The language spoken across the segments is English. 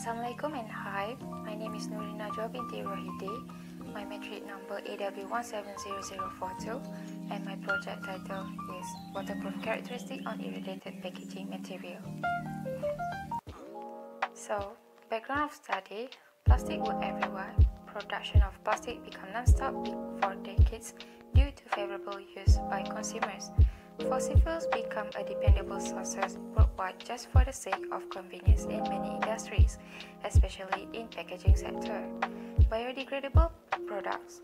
Assalamualaikum and hi, my name is Najwa Binti Rohidi. My metric number AW170042 and my project title is Waterproof Characteristic on Irradiated Packaging Material. So, background of study, plastic were everywhere. Production of plastic became non-stop for decades due to favorable use by consumers. Fossil fuels become a dependable source worldwide just for the sake of convenience in many industries, especially in packaging sector. Biodegradable products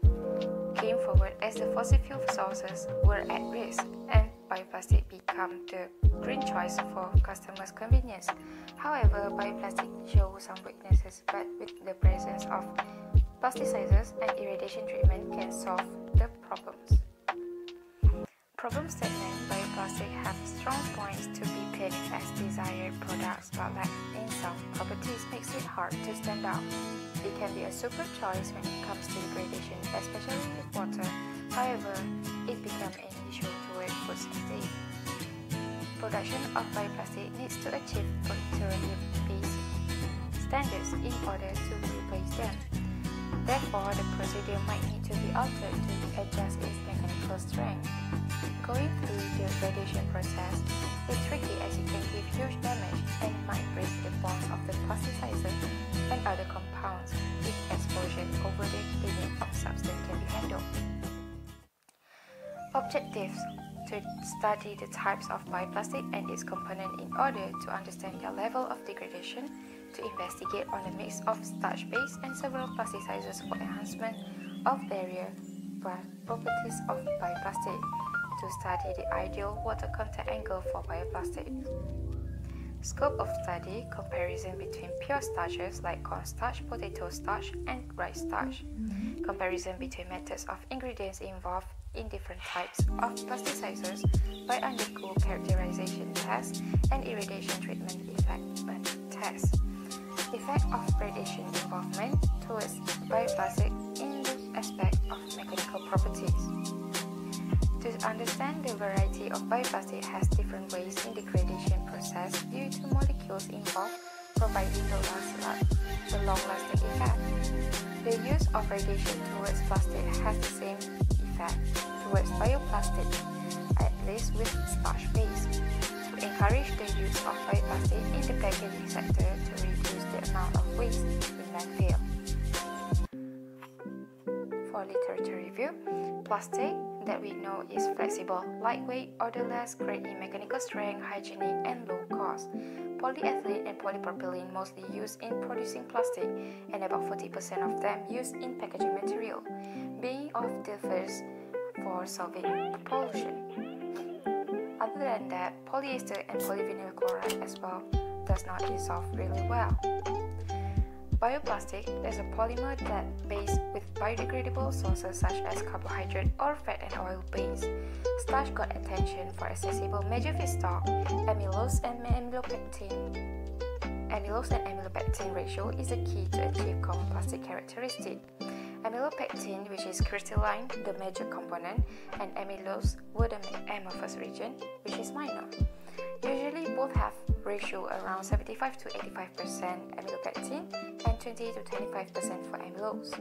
came forward as the fossil fuel sources were at risk, and bioplastic became the green choice for customers' convenience. However, bioplastic show some weaknesses, but with the presence of plasticizers and irradiation treatment can solve the problems. Problem statement: bioplastic have strong points to be paid as desired products, but lack in some properties makes it hard to stand out. It can be a super choice when it comes to degradation, especially with water. However, it becomes an issue toward food safety. Production of bioplastic needs to achieve petroleum-based standards in order to replace them. Therefore, the procedure might need to be altered to adjust its mechanical strength. Going through the gradation process is tricky as it can give huge damage and might break the bonds of the plasticizer and other compounds if exposure over the limit of substance can be handled. Objectives: to study the types of bioplastic and its components in order to understand their level of degradation, to investigate on the mix of starch-based and several plasticizers for enhancement of barrier properties of bioplastic, to study the ideal water contact angle for bioplastics. Scope of study: comparison between pure starches like cornstarch, potato starch, and rice starch. Comparison between methods of ingredients involved in different types of plasticizers by undergo characterization test and irradiation treatment effect test. Effect of radiation involvement towards bioplastic in the aspect of mechanical properties. To understand the variety of bioplastic has different ways in the gradation process due to molecules involved providing the long-lasting effect. The use of radiation towards plastic has the same effect towards bioplastic, at least with starch base, to encourage the use of bioplastic in the packaging sector to reduce the amount of waste in landfill. For literature review, plastic that we know is flexible, lightweight, odorless, great in mechanical strength, hygienic, and low cost. Polyethylene and polypropylene mostly used in producing plastic, and about 40% of them used in packaging material, being of the first for solving pollution. Other than that, polyester and polyvinyl chloride as well does not dissolve really well. Bioplastic is a polymer that based with biodegradable sources such as carbohydrate or fat and oil base. Starch got attention for accessible major feedstock. Amylose and amylopectin ratio is the key to achieve common plastic characteristic. Amylopectin, which is crystalline, the major component, and amylose were the amorphous region, which is minor. Usually both have ratio around 75 to 85% amylopectin and 20 to 25% for amylose.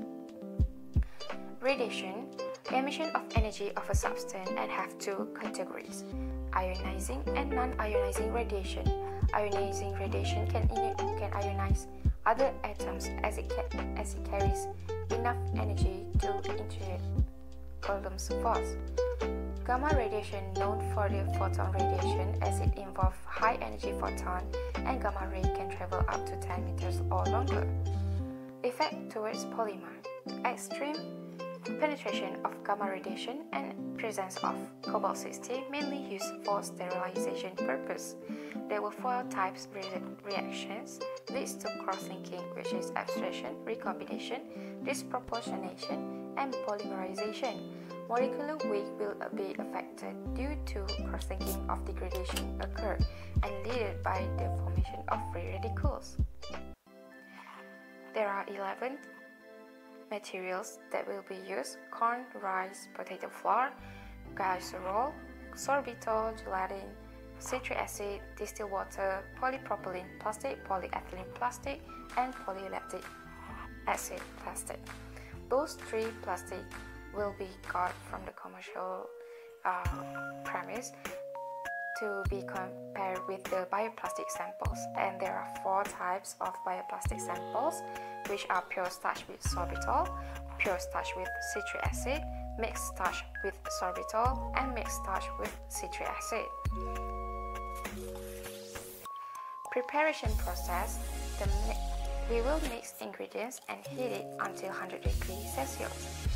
Radiation: emission of energy of a substance and have two categories: ionizing and non-ionizing radiation. Ionizing radiation can ionize other atoms as it carries enough energy to initiate Coulomb's force. Gamma radiation, known for the photon radiation as it involves high energy photon, and gamma ray can travel up to 10 meters or longer. Effect towards polymer: extreme penetration of gamma radiation and presence of cobalt-60 mainly used for sterilization purpose. There were 4 types reactions leads to cross-linking, which is abstraction, recombination, disproportionation, and polymerization. Molecular weight will be affected due to cross-linking of degradation occur and led by the formation of free radicals. There are 11 materials that will be used: corn, rice, potato flour, glycerol, sorbitol, gelatin, citric acid, distilled water, polypropylene plastic, polyethylene plastic, and polylactic acid plastic. Those three plastics will be got from the commercial premise to be compared with the bioplastic samples. And there are 4 types of bioplastic samples, which are pure starch with sorbitol, pure starch with citric acid, mixed starch with sorbitol, and mixed starch with citric acid. Preparation process. We will mix ingredients and heat it until 100 degrees Celsius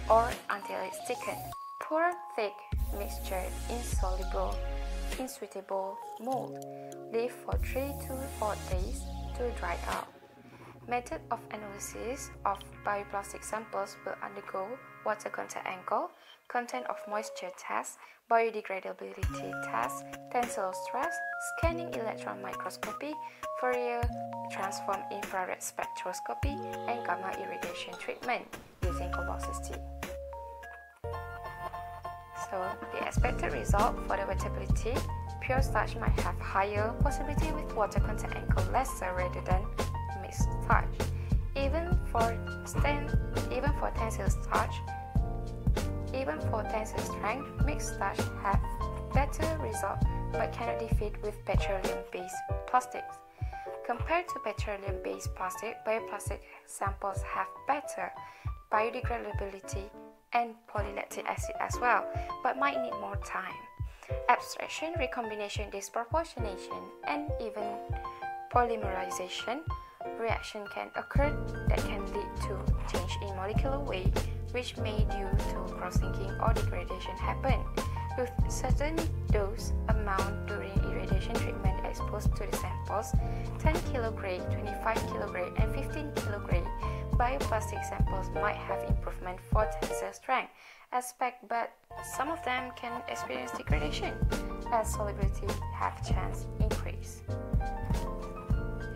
or until it's thickened. Pour thick mixture in soluble, insoluble mold. Leave for 3 to 4 days to dry out. Method of analysis of bioplastic samples will undergo water content angle, content of moisture test, biodegradability test, tensile stress, scanning electron microscopy, Fourier transform infrared spectroscopy, and gamma irradiation treatment using cobalt-60. So the expected result for the wettability, pure starch might have higher possibility with water content angle lesser rather than mixed starch. Even for tensile strength, mixed starch have better result but cannot defeat with petroleum-based plastics. Compared to petroleum-based plastic, bioplastic samples have better biodegradability and polylactic acid as well, but might need more time. Abstraction, recombination, disproportionation, and even polymerization reaction can occur that can lead to change in molecular weight, which may due to cross-linking or degradation happen. With certain dose amount during irradiation treatment exposed to the samples, 10 kg, 25 kg, and 15 kg, bioplastic samples might have improvement for tensile strength aspect, but some of them can experience degradation as solubility have chance increase.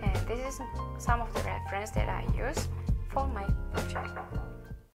And this is some of the reference that I use for my project.